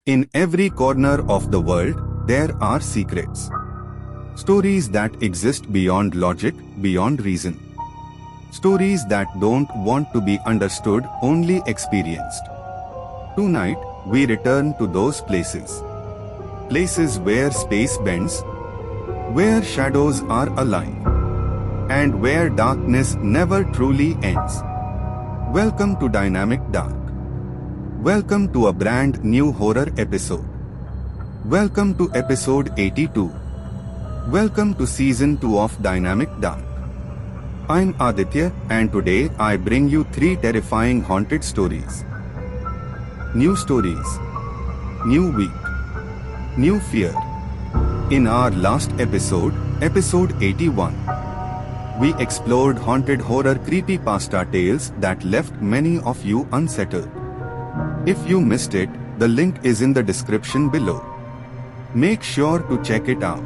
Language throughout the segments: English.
In every corner of the world, there are secrets. Stories that exist beyond logic, beyond reason. Stories that don't want to be understood, only experienced. Tonight, we return to those places. Places where space bends, where shadows are alive, and where darkness never truly ends. Welcome to Dynamic Dark. Welcome to a brand new horror episode. Welcome to episode 82. Welcome to season 2 of Dynamic Dark. I'm Aditya, and today I bring you 3 terrifying haunted stories. New stories, new week, new fear. In our last episode, episode 81, we explored haunted horror creepypasta tales that left many of you unsettled. If you missed it, the link is in the description below. Make sure to check it out.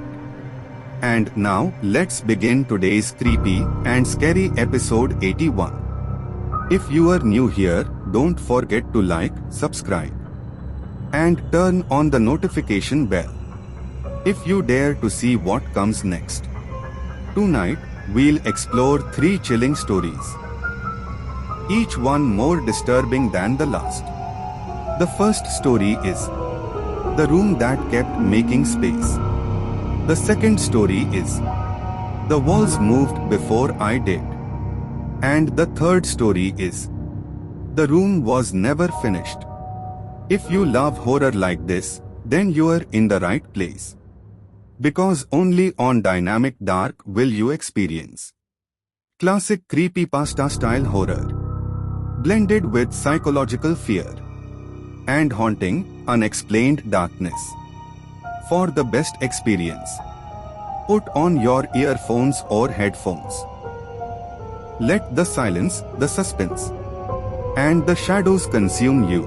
And now, let's begin today's creepy and scary episode 81. If you are new here, don't forget to like, subscribe, and turn on the notification bell if you dare to see what comes next. Tonight, we'll explore 3 chilling stories, each one more disturbing than the last. The first story is The Room That Kept Making Space. The second story is The Walls Moved Before I Did. And the third story is The Room Was Never Finished. If you love horror like this, then you're in the right place. Because only on Dynamic Dark will you experience classic creepypasta style horror, blended with psychological fear and haunting, unexplained darkness. For the best experience, put on your earphones or headphones. Let the silence, the suspense, and the shadows consume you.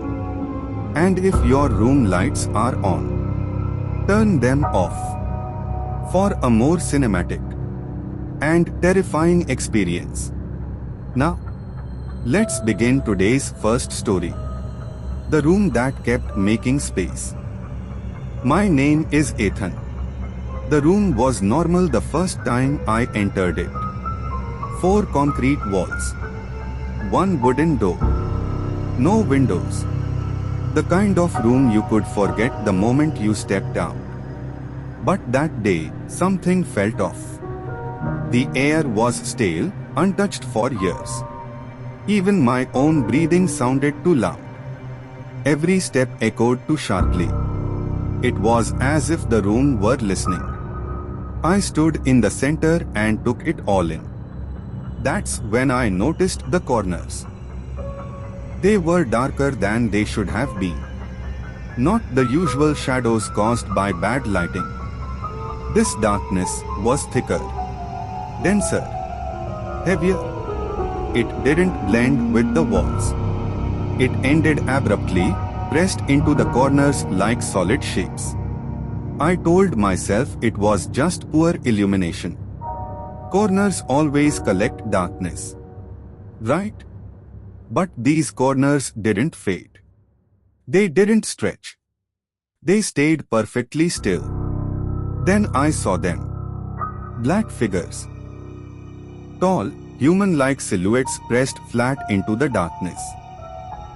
And if your room lights are on, turn them off for a more cinematic and terrifying experience. Now, let's begin today's first story. The Room That Kept Making Space. My name is Ethan. The room was normal the first time I entered it. 4 concrete walls, 1 wooden door, no windows. The kind of room you could forget the moment you stepped out. But that day, something felt off. The air was stale, untouched for years. Even my own breathing sounded too loud. Every step echoed too sharply. It was as if the room were listening. I stood in the center and took it all in. That's when I noticed the corners. They were darker than they should have been. Not the usual shadows caused by bad lighting. This darkness was thicker, denser, heavier. It didn't blend with the walls. It ended abruptly, pressed into the corners like solid shapes. I told myself it was just poor illumination. Corners always collect darkness, right? But these corners didn't fade. They didn't stretch. They stayed perfectly still. Then I saw them. Black figures. Tall, human-like silhouettes pressed flat into the darkness.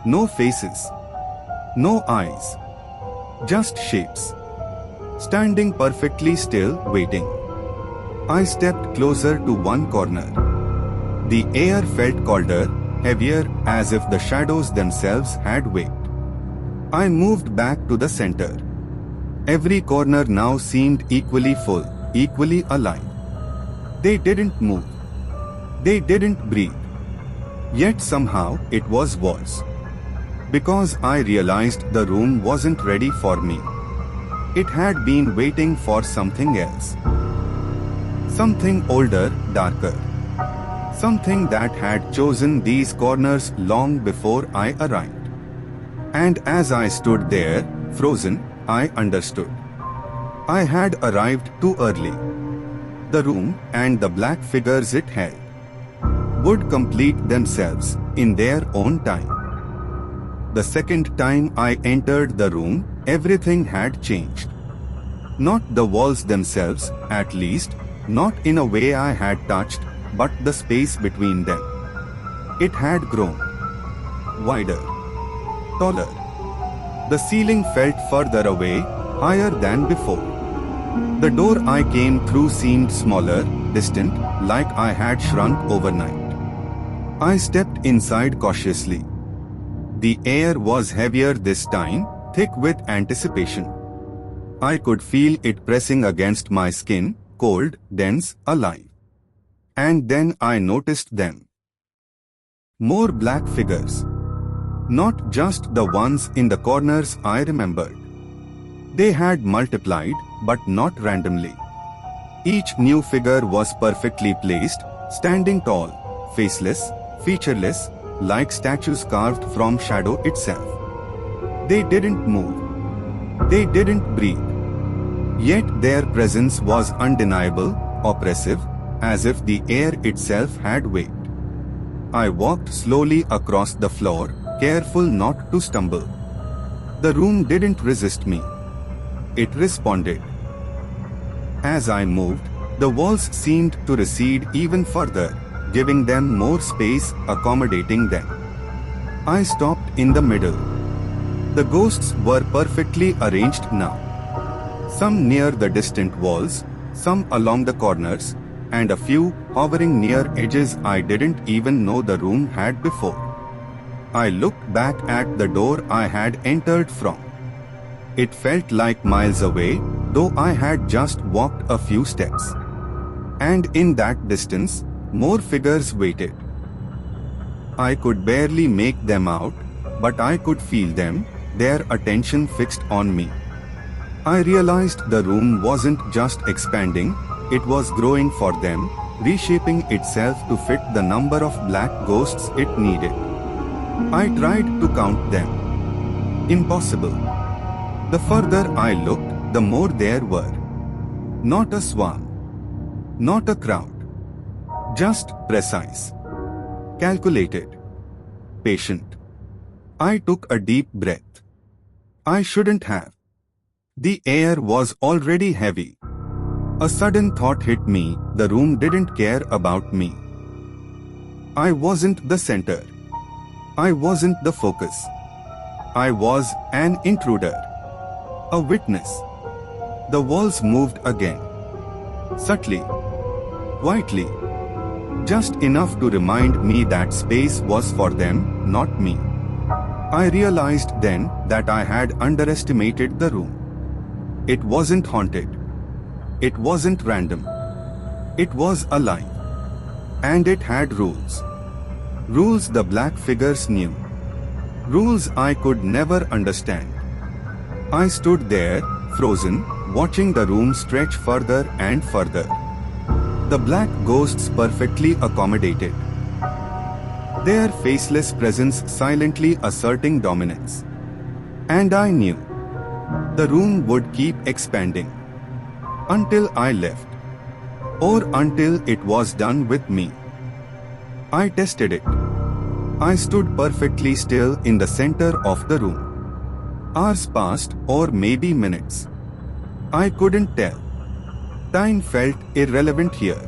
No faces. No eyes. Just shapes. Standing perfectly still, waiting. I stepped closer to one corner. The air felt colder, heavier, as if the shadows themselves had weight. I moved back to the center. Every corner now seemed equally full, equally alive. They didn't move. They didn't breathe. Yet somehow it was worse. Because I realized the room wasn't ready for me. It had been waiting for something else. Something older, darker. Something that had chosen these corners long before I arrived. And as I stood there, frozen, I understood. I had arrived too early. The room and the black figures it held would complete themselves in their own time. The second time I entered the room, everything had changed. Not the walls themselves, at least, not in a way I had touched, but the space between them. It had grown wider, taller. The ceiling felt further away, higher than before. The door I came through seemed smaller, distant, like I had shrunk overnight. I stepped inside cautiously. The air was heavier this time, thick with anticipation. I could feel it pressing against my skin, cold, dense, alive. And then I noticed them. More black figures. Not just the ones in the corners I remembered. They had multiplied, but not randomly. Each new figure was perfectly placed, standing tall, faceless, featureless, like statues carved from shadow itself. They didn't move. They didn't breathe. Yet their presence was undeniable, oppressive, as if the air itself had weight. I walked slowly across the floor, careful not to stumble. The room didn't resist me. It responded. As I moved, the walls seemed to recede even further, giving them more space, accommodating them. I stopped in the middle. The ghosts were perfectly arranged now. Some near the distant walls, some along the corners, and a few hovering near edges I didn't even know the room had before. I looked back at the door I had entered from. It felt like miles away, though I had just walked a few steps. And in that distance, more figures waited. I could barely make them out, but I could feel them, their attention fixed on me. I realized the room wasn't just expanding, it was growing for them, reshaping itself to fit the number of black ghosts it needed. I tried to count them. Impossible. The further I looked, the more there were. Not a swarm. Not a crowd. Just precise. Calculated. Patient. I took a deep breath. I shouldn't have. The air was already heavy. A sudden thought hit me, the room didn't care about me. I wasn't the center. I wasn't the focus. I was an intruder. A witness. The walls moved again. Subtly. Quietly. Just enough to remind me that space was for them, not me. I realized then that I had underestimated the room. It wasn't haunted. It wasn't random. It was alive. And it had rules. Rules the black figures knew. Rules I could never understand. I stood there, frozen, watching the room stretch further and further. The black ghosts perfectly accommodated. Their faceless presence silently asserting dominance. And I knew. The room would keep expanding. Until I left. Or until it was done with me. I tested it. I stood perfectly still in the center of the room. Hours passed, or maybe minutes. I couldn't tell. Time felt irrelevant here.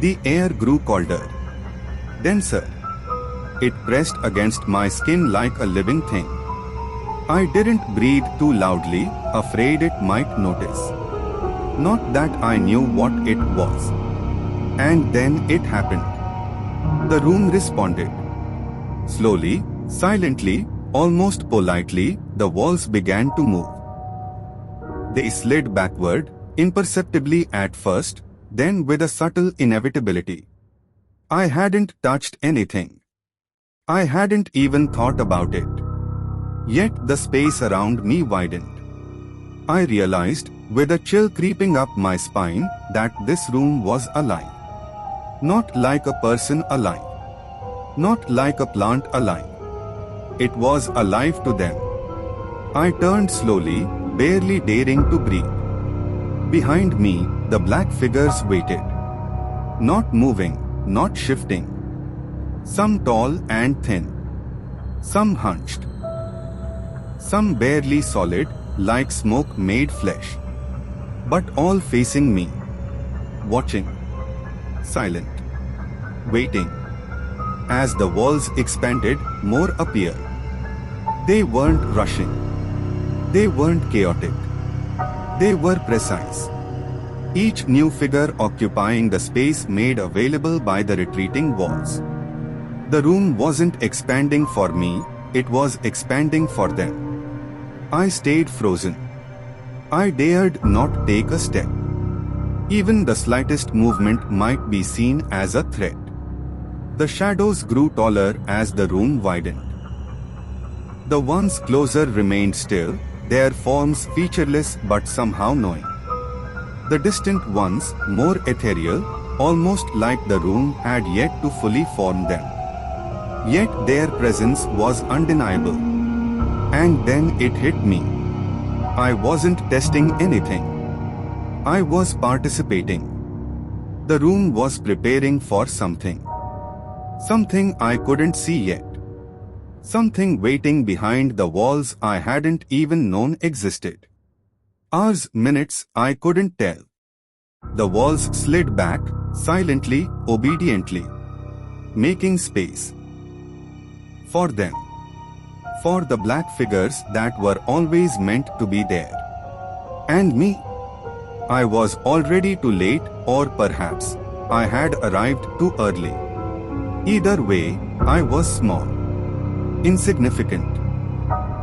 The air grew colder. Denser. It pressed against my skin like a living thing. I didn't breathe too loudly, afraid it might notice. Not that I knew what it was. And then it happened. The room responded. Slowly, silently, almost politely, the walls began to move. They slid backward, imperceptibly at first, then with a subtle inevitability. I hadn't touched anything. I hadn't even thought about it. Yet the space around me widened. I realized, with a chill creeping up my spine, that this room was alive. Not like a person alive. Not like a plant alive. It was alive to them. I turned slowly, barely daring to breathe. Behind me, the black figures waited. Not moving, not shifting. Some tall and thin. Some hunched. Some barely solid, like smoke made flesh. But all facing me. Watching. Silent. Waiting. As the walls expanded, more appeared. They weren't rushing. They weren't chaotic. They were precise. Each new figure occupying the space made available by the retreating walls. The room wasn't expanding for me, it was expanding for them. I stayed frozen. I dared not take a step. Even the slightest movement might be seen as a threat. The shadows grew taller as the room widened. The ones closer remained still, their forms featureless but somehow knowing. The distant ones, more ethereal, almost like the room had yet to fully form them. Yet their presence was undeniable. And then it hit me. I wasn't testing anything. I was participating. The room was preparing for something. Something I couldn't see yet. Something waiting behind the walls I hadn't even known existed. Hours, minutes, I couldn't tell. The walls slid back, silently, obediently. Making space. For them. For the black figures that were always meant to be there. And me? I was already too late, or perhaps I had arrived too early. Either way, I was small. Insignificant.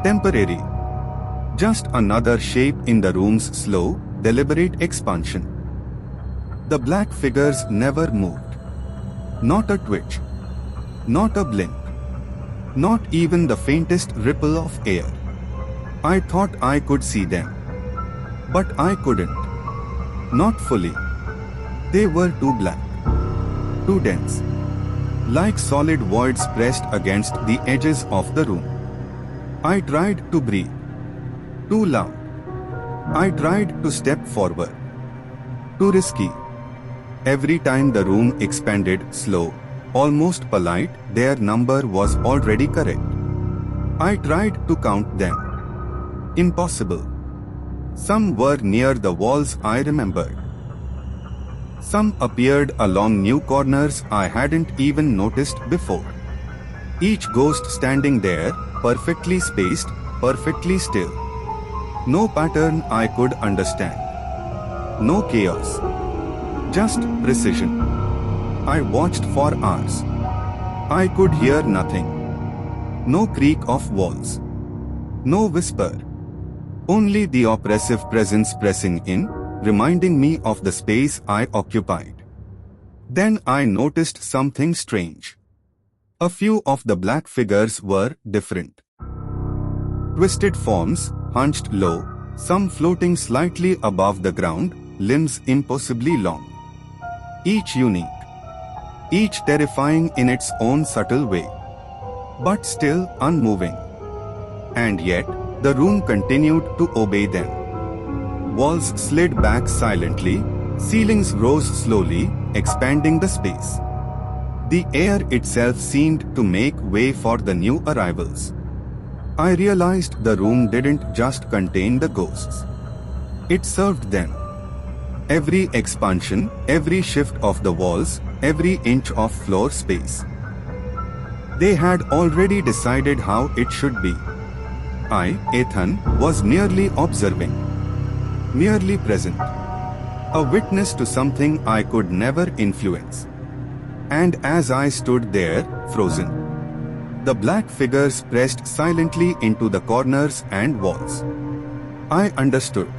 Temporary. Just another shape in the room's slow, deliberate expansion. The black figures never moved. Not a twitch. Not a blink. Not even the faintest ripple of air. I thought I could see them. But I couldn't. Not fully. They were too black. Too dense. Like solid voids pressed against the edges of the room. I tried to breathe. Too loud. I tried to step forward. Too risky. Every time the room expanded, slow, almost polite, their number was already correct. I tried to count them. Impossible. Some were near the walls I remembered. Some appeared along new corners I hadn't even noticed before. Each ghost standing there, perfectly spaced, perfectly still. No pattern I could understand. No chaos. Just precision. I watched for hours. I could hear nothing. No creak of walls. No whisper. Only the oppressive presence pressing in, reminding me of the space I occupied. Then I noticed something strange. A few of the black figures were different. Twisted forms, hunched low, some floating slightly above the ground, limbs impossibly long. Each unique. Each terrifying in its own subtle way. But still unmoving. And yet, the room continued to obey them. Walls slid back silently, ceilings rose slowly, expanding the space. The air itself seemed to make way for the new arrivals. I realized the room didn't just contain the ghosts. It served them. Every expansion, every shift of the walls, every inch of floor space. They had already decided how it should be. I, Ethan, was merely observing. Merely present. A witness to something I could never influence. And as I stood there, frozen, the black figures pressed silently into the corners and walls. I understood.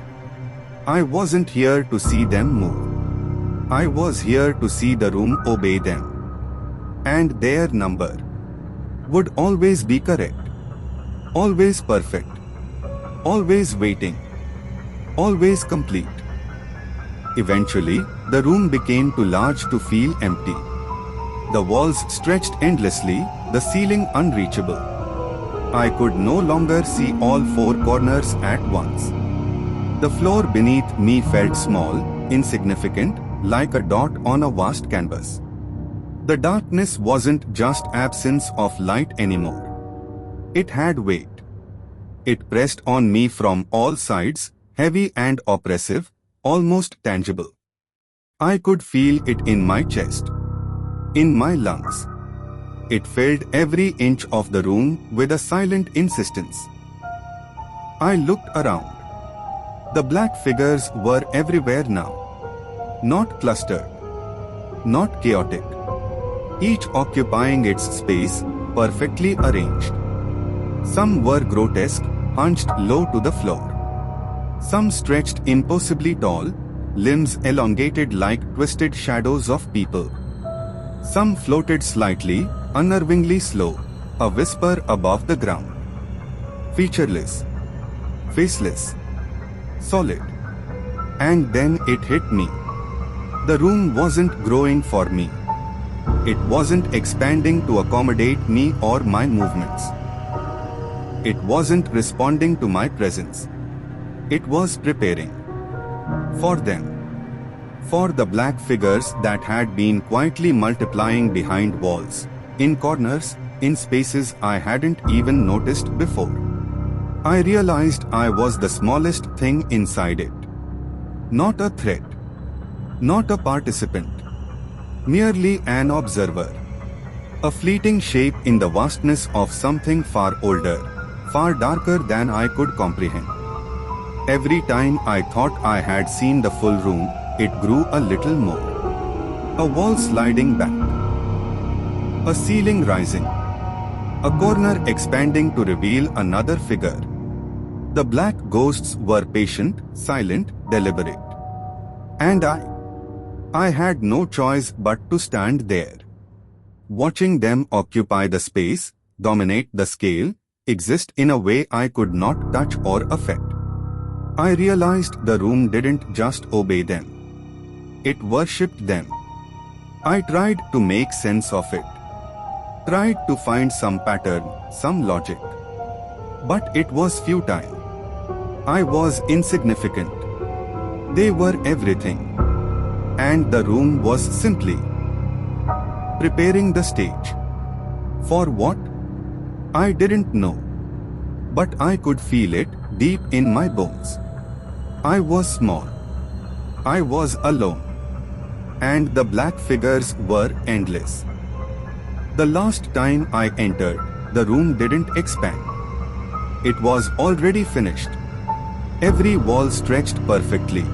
I wasn't here to see them move. I was here to see the room obey them. And their number would always be correct. Always perfect. Always waiting. Always complete. Eventually, the room became too large to feel empty. The walls stretched endlessly, the ceiling unreachable. I could no longer see all four corners at once. The floor beneath me felt small, insignificant, like a dot on a vast canvas. The darkness wasn't just absence of light anymore. It had weight. It pressed on me from all sides, heavy and oppressive, almost tangible. I could feel it in my chest, in my lungs. It filled every inch of the room with a silent insistence. I looked around. The black figures were everywhere now. Not clustered. Not chaotic. Each occupying its space, perfectly arranged. Some were grotesque, hunched low to the floor. Some stretched impossibly tall, limbs elongated like twisted shadows of people. Some floated slightly, unnervingly slow, a whisper above the ground. Featureless. Faceless. Solid. And then it hit me. The room wasn't growing for me. It wasn't expanding to accommodate me or my movements. It wasn't responding to my presence. It was preparing. For them. For the black figures that had been quietly multiplying behind walls, in corners, in spaces I hadn't even noticed before. I realized I was the smallest thing inside it. Not a threat. Not a participant. Merely an observer. A fleeting shape in the vastness of something far older, far darker than I could comprehend. Every time I thought I had seen the full room, it grew a little more. A wall sliding back. A ceiling rising. A corner expanding to reveal another figure. The black ghosts were patient, silent, deliberate. And I had no choice but to stand there. Watching them occupy the space, dominate the scale, exist in a way I could not touch or affect. I realized the room didn't just obey them. It worshipped them. I tried to make sense of it. Tried to find some pattern, some logic. But it was futile. I was insignificant. They were everything. And the room was simply preparing the stage. For what? I didn't know. But I could feel it deep in my bones. I was small. I was alone. And the black figures were endless. The last time I entered, the room didn't expand. It was already finished. Every wall stretched perfectly.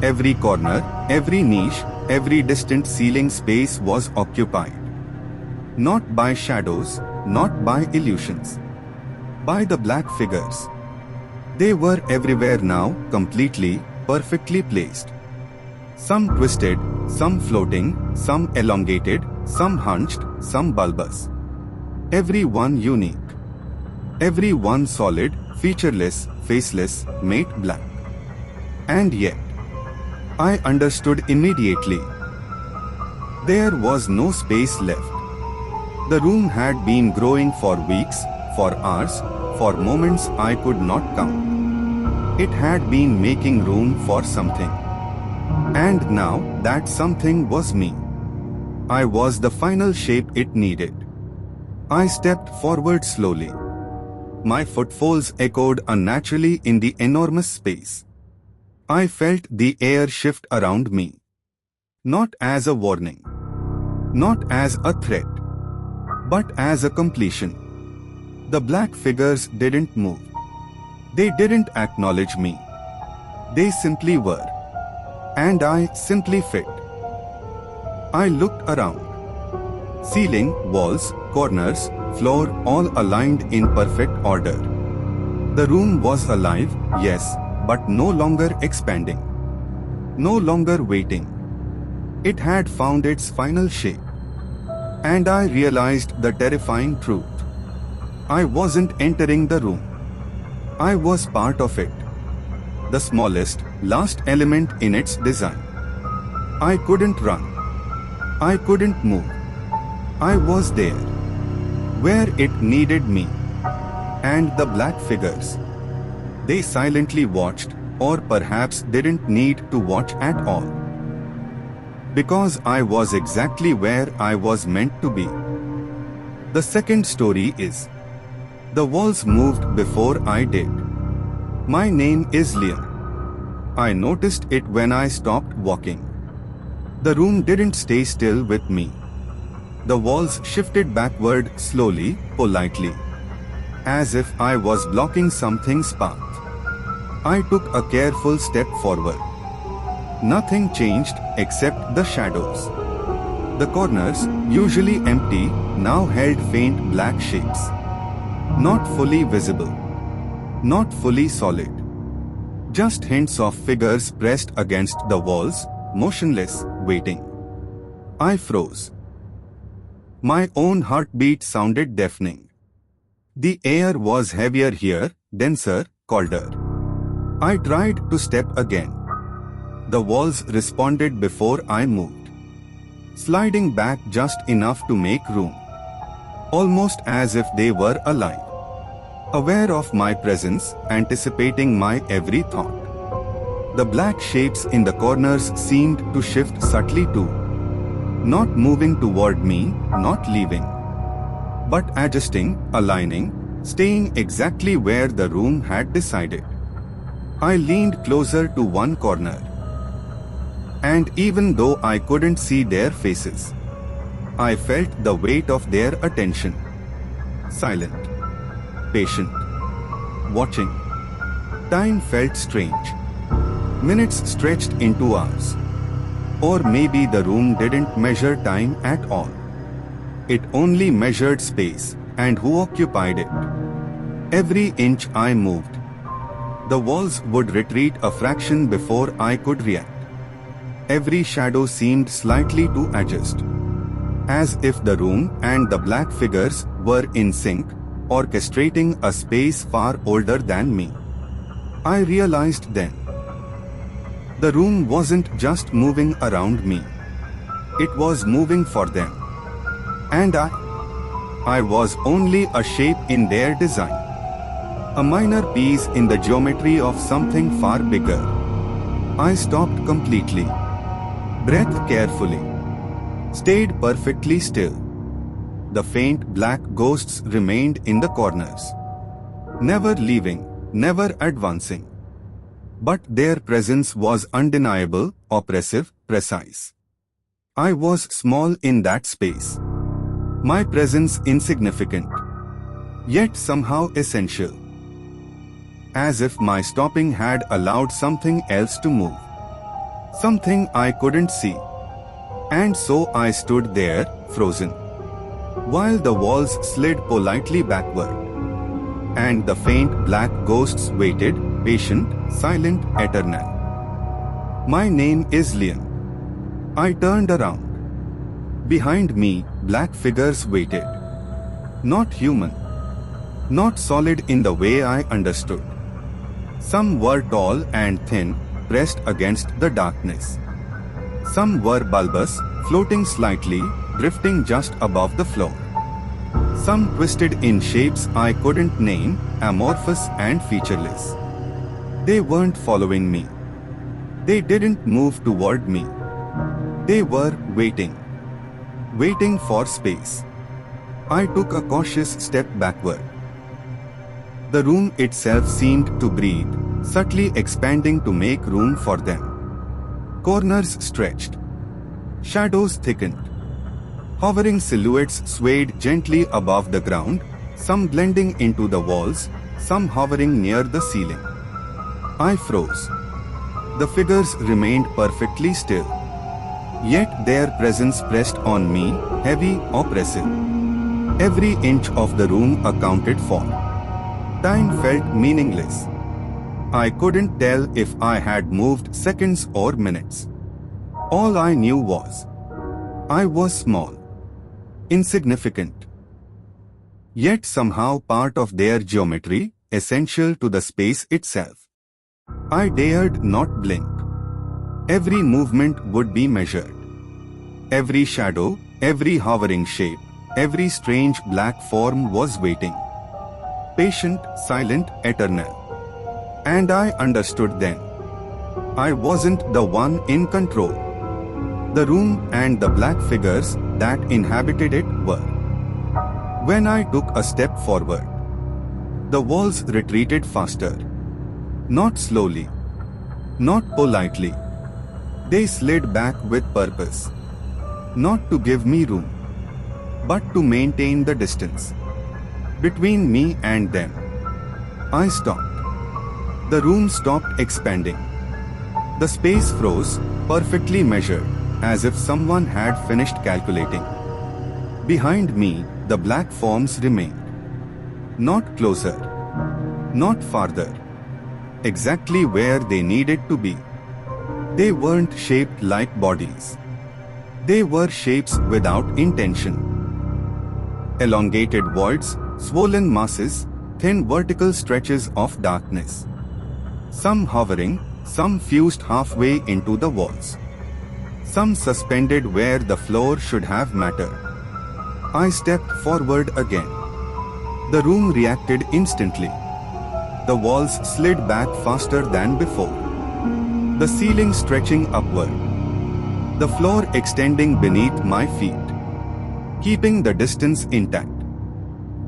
Every corner, every niche, every distant ceiling space was occupied. Not by shadows, not by illusions. By the black figures. They were everywhere now, completely, perfectly placed. Some twisted, some floating, some elongated, some hunched, some bulbous. Every one unique. Every one solid, featureless, faceless, made black. And yet, I understood immediately. There was no space left. The room had been growing for weeks, for hours, for moments I could not count. It had been making room for something. And now, that something was me. I was the final shape it needed. I stepped forward slowly. My footfalls echoed unnaturally in the enormous space. I felt the air shift around me. Not as a warning. Not as a threat. But as a completion. The black figures didn't move. They didn't acknowledge me. They simply were. And I simply fit. I looked around. Ceiling, walls, corners, floor all aligned in perfect order. The room was alive, yes, but no longer expanding. No longer waiting. It had found its final shape. And I realized the terrifying truth. I wasn't entering the room. I was part of it. The smallest, last element in its design. I couldn't run. I couldn't move. I was there. Where it needed me. And the black figures. They silently watched, or perhaps didn't need to watch at all. Because I was exactly where I was meant to be. The second story is The walls moved before I did. My name is Liam. I noticed it when I stopped walking. The room didn't stay still with me. The walls shifted backward slowly, politely, as if I was blocking something's path. I took a careful step forward. Nothing changed except the shadows. The corners, usually empty, now held faint black shapes. Not fully visible. Not fully solid. Just hints of figures pressed against the walls, motionless, waiting. I froze. My own heartbeat sounded deafening. The air was heavier here, denser, colder. I tried to step again. The walls responded before I moved, sliding back just enough to make room, almost as if they were alive, aware of my presence, anticipating my every thought. The black shapes in the corners seemed to shift subtly too, not moving toward me, not leaving, but adjusting, aligning, staying exactly where the room had decided. I leaned closer to one corner, and even though I couldn't see their faces, I felt the weight of their attention. Silent, patient, watching. Time felt strange. Minutes stretched into hours. Or maybe the room didn't measure time at all. It only measured space and who occupied it. Every inch I moved, the walls would retreat a fraction before I could react. Every shadow seemed slightly to adjust, as if the room and the black figures were in sync, orchestrating a space far older than me. I realized then, the room wasn't just moving around me. It was moving for them. And I was only a shape in their design. A minor piece in the geometry of something far bigger. I stopped completely. Breathed carefully. Stayed perfectly still. The faint black ghosts remained in the corners. Never leaving, never advancing. But their presence was undeniable, oppressive, precise. I was small in that space. My presence insignificant, yet somehow essential. As if my stopping had allowed something else to move. Something I couldn't see. And so I stood there, frozen, while the walls slid politely backward, and the faint black ghosts waited, patient, silent, eternal. My name is Liam. I turned around. Behind me, black figures waited. Not human. Not solid in the way I understood. Some were tall and thin, pressed against the darkness. Some were bulbous, floating slightly, drifting just above the floor. Some twisted in shapes I couldn't name, amorphous and featureless. They weren't following me. They didn't move toward me. They were waiting. Waiting for space. I took a cautious step backward. The room itself seemed to breathe, subtly expanding to make room for them. Corners stretched. Shadows thickened. Hovering silhouettes swayed gently above the ground, some blending into the walls, some hovering near the ceiling. I froze. The figures remained perfectly still. Yet their presence pressed on me, heavy, oppressive. Every inch of the room accounted for. Time felt meaningless. I couldn't tell if I had moved seconds or minutes. All I knew was, I was small, insignificant, yet somehow part of their geometry, essential to the space itself. I dared not blink. Every movement would be measured. Every shadow, every hovering shape, every strange black form was waiting. Patient, silent, eternal. And I understood then. I wasn't the one in control. The room and the black figures that inhabited it were. When I took a step forward, The walls retreated faster. Not slowly. Not politely. They slid back with purpose. Not to give me room, but to maintain the distance between me and them. I stopped. The room stopped expanding. The space froze, perfectly measured, as if someone had finished calculating. Behind me, the black forms remained. Not closer. Not farther. Exactly where they needed to be. They weren't shaped like bodies. They were shapes without intention. Elongated voids, swollen masses, thin vertical stretches of darkness. Some hovering, some fused halfway into the walls. Some suspended where the floor should have mattered. I stepped forward again. The room reacted instantly. The walls slid back faster than before. The ceiling stretching upward. The floor extending beneath my feet, keeping the distance intact.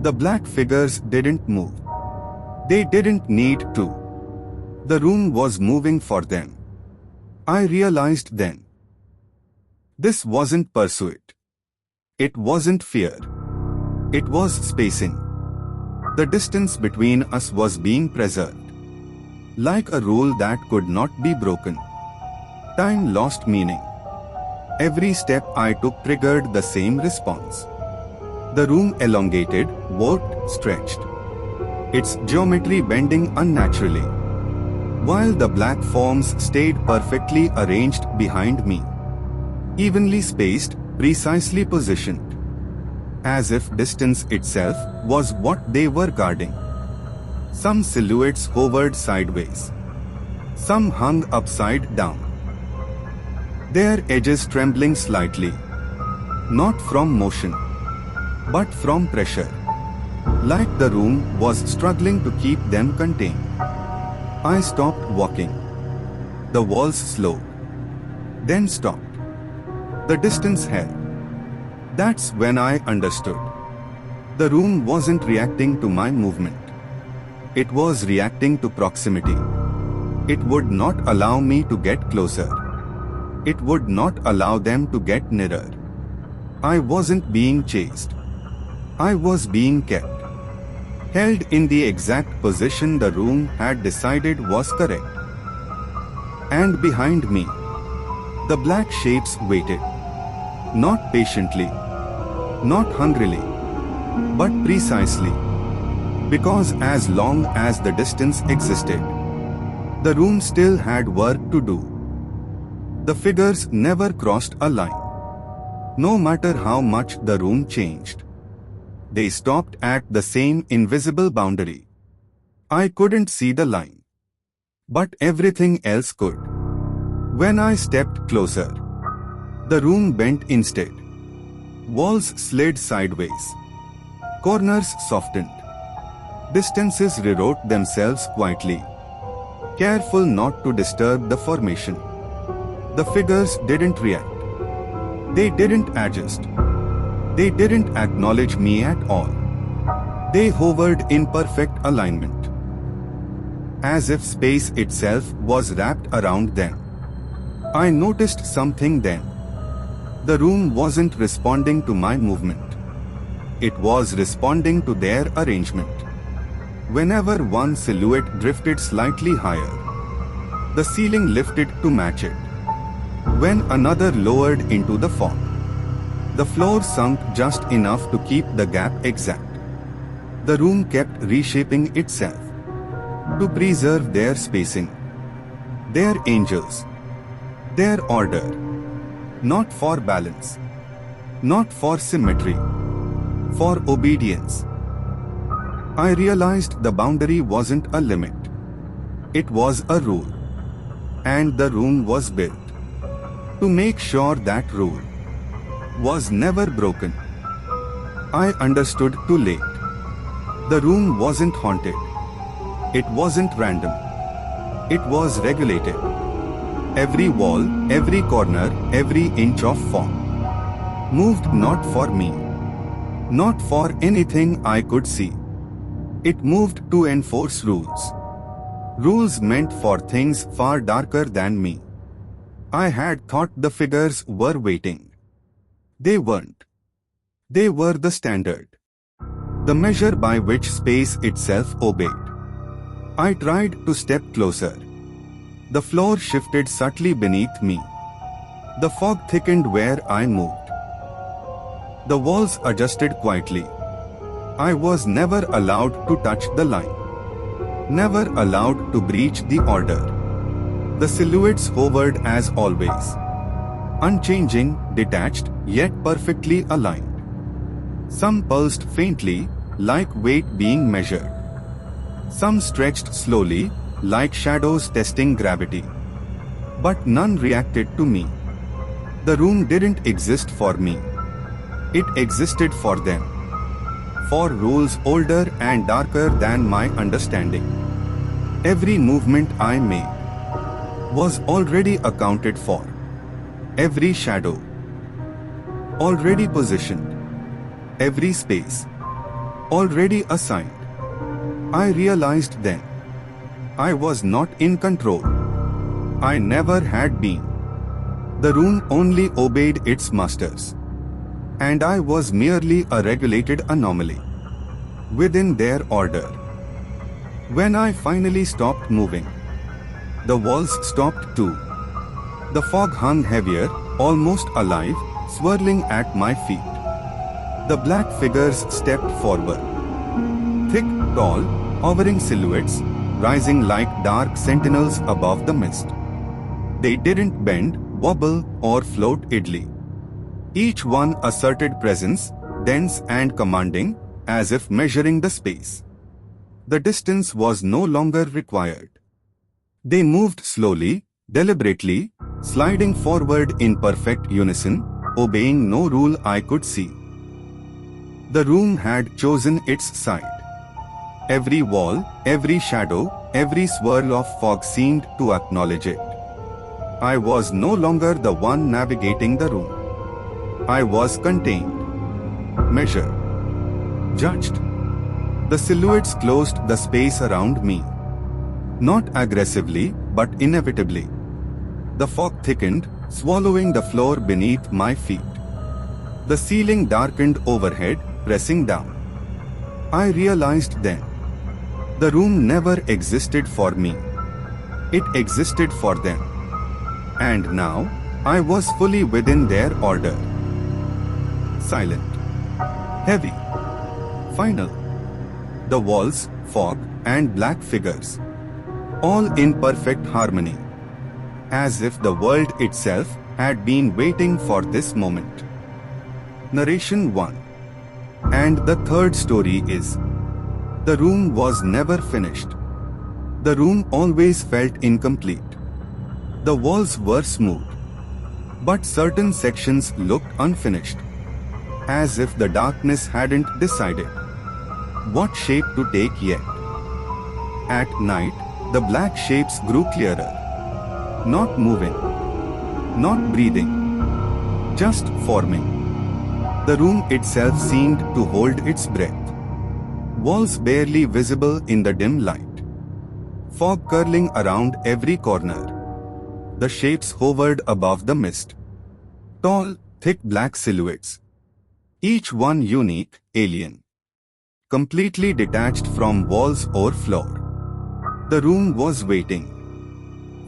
The black figures didn't move. They didn't need to. The room was moving for them. I realized then. This wasn't pursuit. It wasn't fear. It was spacing. The distance between us was being preserved. Like a rule that could not be broken. Time lost meaning. Every step I took triggered the same response. The room elongated, warped, stretched. Its geometry bending unnaturally. While the black forms stayed perfectly arranged behind me. Evenly spaced, precisely positioned. As if distance itself was what they were guarding. Some silhouettes hovered sideways. Some hung upside down. Their edges trembling slightly. Not from motion, but from pressure. Like the room was struggling to keep them contained. I stopped walking. The walls slowed. Then stopped. The distance held. That's when I understood. The room wasn't reacting to my movement. It was reacting to proximity. It would not allow me to get closer. It would not allow them to get nearer. I wasn't being chased. I was being kept. Held in the exact position the room had decided was correct. And behind me, the black shapes waited. Not patiently. Not hungrily. But precisely. Because as long as the distance existed, the room still had work to do. The figures never crossed a line. No matter how much the room changed. They stopped at the same invisible boundary. I couldn't see the line. But everything else could. When I stepped closer, the room bent instead. Walls slid sideways. Corners softened. Distances rewrote themselves quietly. Careful not to disturb the formation. The figures didn't react. They didn't adjust. They didn't acknowledge me at all. They hovered in perfect alignment. As if space itself was wrapped around them. I noticed something then. The room wasn't responding to my movement. It was responding to their arrangement. Whenever one silhouette drifted slightly higher, the ceiling lifted to match it. When another lowered into the form, the floor sunk just enough to keep the gap exact. The room kept reshaping itself to preserve their spacing, their angels, their order, not for balance, not for symmetry, for obedience. I realized the boundary wasn't a limit. It was a rule. And the room was built to make sure that rule was never broken. I understood too late. The room wasn't haunted. It wasn't random. It was regulated. Every wall, every corner, every inch of form moved not for me, not for anything I could see, It moved to enforce rules. Rules meant for things far darker than me. I had thought the figures were waiting. They weren't. They were the standard. The measure by which space itself obeyed. I tried to step closer. The floor shifted subtly beneath me. The fog thickened where I moved. The walls adjusted quietly. I was never allowed to touch the line. Never allowed to breach the order. The silhouettes hovered as always. Unchanging, detached, yet perfectly aligned. Some pulsed faintly, like weight being measured. Some stretched slowly, like shadows testing gravity. But none reacted to me. The room didn't exist for me. It existed for them. For rules older and darker than my understanding. Every movement I made was already accounted for. Every shadow already positioned. Every space already assigned. I realized then I was not in control. I never had been. The room only obeyed its masters. And I was merely a regulated anomaly within their order. When I finally stopped moving, the walls stopped too. The fog hung heavier, almost alive, swirling at my feet. The black figures stepped forward. Thick, tall, hovering silhouettes, rising like dark sentinels above the mist. They didn't bend, wobble, or float idly. Each one asserted presence, dense and commanding, as if measuring the space. The distance was no longer required. They moved slowly, deliberately, sliding forward in perfect unison, obeying no rule I could see. The room had chosen its side. Every wall, every shadow, every swirl of fog seemed to acknowledge it. I was no longer the one navigating the room. I was contained, measured, judged. The silhouettes closed the space around me. Not aggressively, but inevitably. The fog thickened, swallowing the floor beneath my feet. The ceiling darkened overhead, pressing down. I realized then. The room never existed for me. It existed for them. And now, I was fully within their order. Silent. Heavy. Final. The walls, fog, and black figures. All in perfect harmony. As if the world itself had been waiting for this moment. Narration 1. And the third story is: the room was never finished. The room always felt incomplete. The walls were smooth. But certain sections looked unfinished. As if the darkness hadn't decided what shape to take yet. At night, the black shapes grew clearer. Not moving. Not breathing. Just forming. The room itself seemed to hold its breath. Walls barely visible in the dim light. Fog curling around every corner. The shapes hovered above the mist. Tall, thick black silhouettes. Each one unique, alien. Completely detached from walls or floor. The room was waiting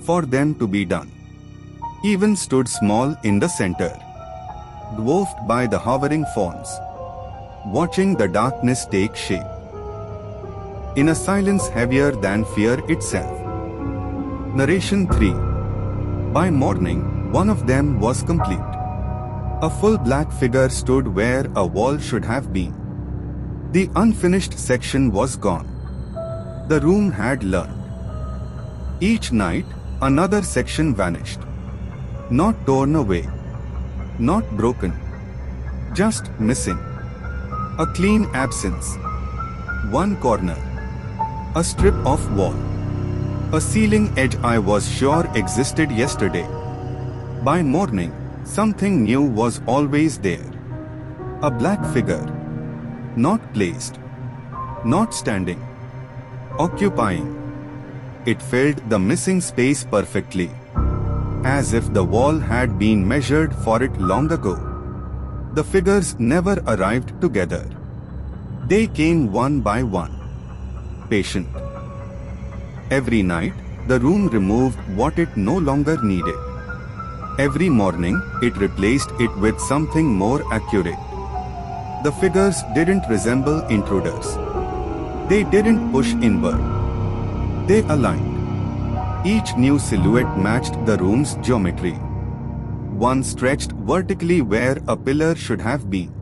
for them to be done. Even stood small in the center, dwarfed by the hovering fawns, watching the darkness take shape. In a silence heavier than fear itself. Narration 3. By morning, one of them was complete. A full black figure stood where a wall should have been. The unfinished section was gone. The room had learned. Each night, another section vanished. Not torn away. Not broken. Just missing. A clean absence. One corner. A strip of wall. A ceiling edge I was sure existed yesterday. By morning, something new was always there. A black figure. Not placed. Not standing. Occupying. It filled the missing space perfectly, as if the wall had been measured for it long ago. The figures never arrived together. They came one by one. Patient. Every night, the room removed what it no longer needed. Every morning, it replaced it with something more accurate. The figures didn't resemble intruders. They didn't push inward. They aligned. Each new silhouette matched the room's geometry. One stretched vertically where a pillar should have been.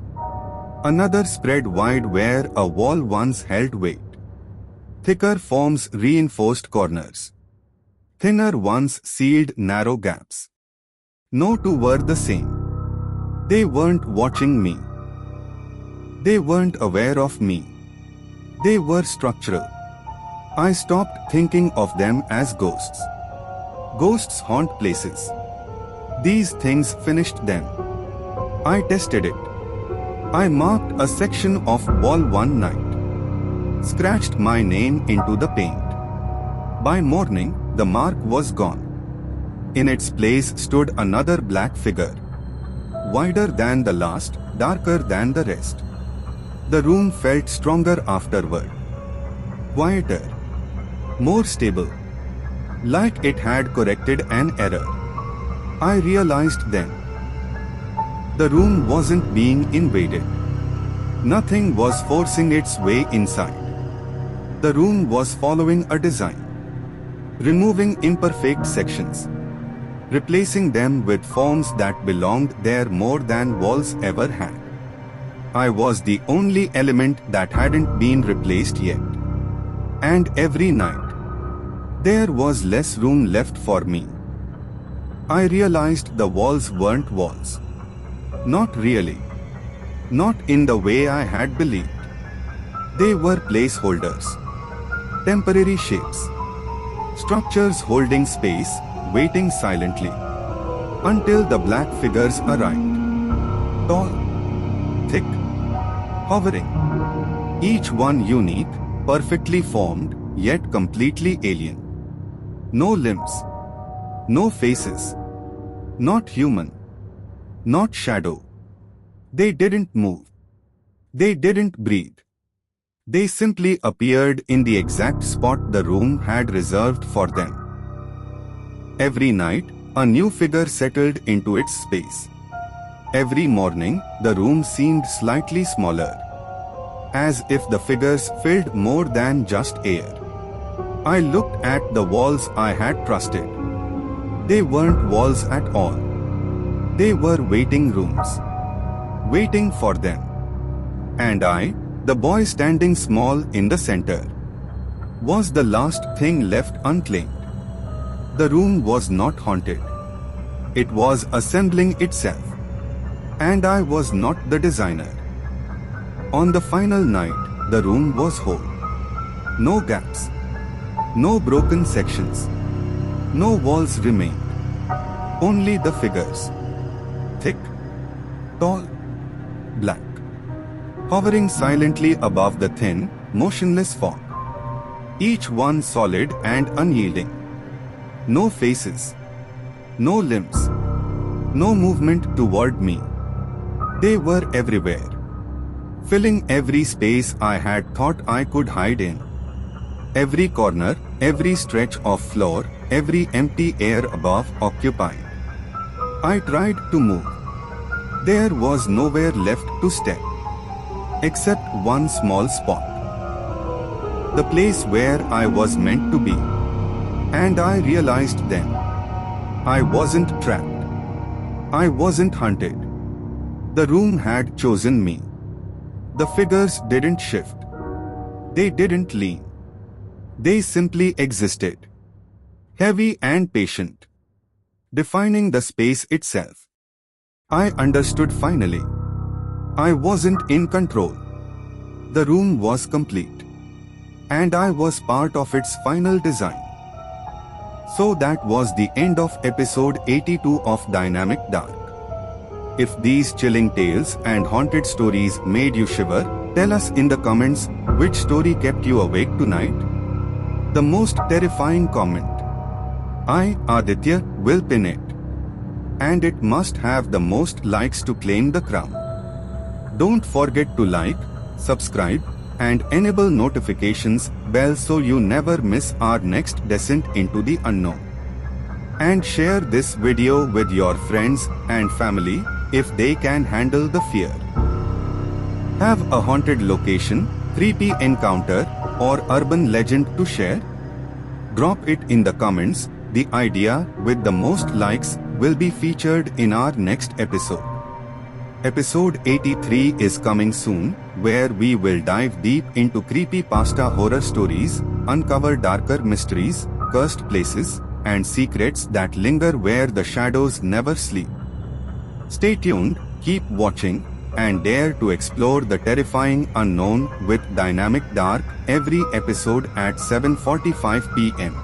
Another spread wide where a wall once held weight. Thicker forms reinforced corners. Thinner ones sealed narrow gaps. No two were the same. They weren't watching me. They weren't aware of me. They were structural. I stopped thinking of them as ghosts. Ghosts haunt places. These things finished them. I tested it. I marked a section of wall one night. Scratched my name into the paint. By morning, the mark was gone. In its place stood another black figure. Wider than the last, darker than the rest. The room felt stronger afterward. Quieter. More stable. Like it had corrected an error. I realized then. The room wasn't being invaded. Nothing was forcing its way inside. The room was following a design. Removing imperfect sections. Replacing them with forms that belonged there more than walls ever had. I was the only element that hadn't been replaced yet. And every night, there was less room left for me. I realized the walls weren't walls. Not really. Not in the way I had believed. They were placeholders. Temporary shapes. Structures holding space, waiting silently. Until the black figures arrived. Tall. Thick. Hovering. Each one unique, perfectly formed, yet completely alien. No limbs. No faces. Not human. Not shadow. They didn't move. They didn't breathe. They simply appeared in the exact spot the room had reserved for them. Every night, a new figure settled into its space. Every morning, the room seemed slightly smaller. As if the figures filled more than just air. I looked at the walls I had trusted. They weren't walls at all. They were waiting rooms. Waiting for them. And I, the boy standing small in the center, was the last thing left unclaimed. The room was not haunted. It was assembling itself. And I was not the designer. On the final night, the room was whole. No gaps. No broken sections. No walls remained. Only the figures. Thick. Tall. Black. Hovering silently above the thin, motionless fog. Each one solid and unyielding. No faces. No limbs. No movement toward me. They were everywhere. Filling every space I had thought I could hide in. Every corner, every stretch of floor, every empty air above occupied. I tried to move. There was nowhere left to step. Except one small spot. The place where I was meant to be. And I realized then. I wasn't trapped. I wasn't hunted. The room had chosen me. The figures didn't shift. They didn't lean. They simply existed. Heavy and patient. Defining the space itself. I understood finally. I wasn't in control. The room was complete. And I was part of its final design. So that was the end of episode 82 of Dynamic Dark. If these chilling tales and haunted stories made you shiver, Tell us in the comments which story kept you awake tonight. The most terrifying comment. I, Aditya, will pin it. And it must have the most likes to claim the crown. Don't forget to like, subscribe, and enable notifications bell so you never miss our next descent into the unknown. And share this video with your friends and family if they can handle the fear. Have a haunted location, creepy encounter, or urban legend to share? Drop it in the comments. The idea with the most likes will be featured in our next episode. Episode 83 is coming soon, where we will dive deep into creepypasta horror stories, uncover darker mysteries, cursed places, and secrets that linger where the shadows never sleep. Stay tuned, keep watching, and dare to explore the terrifying unknown with Dynamic Dark every episode at 7:45 p.m.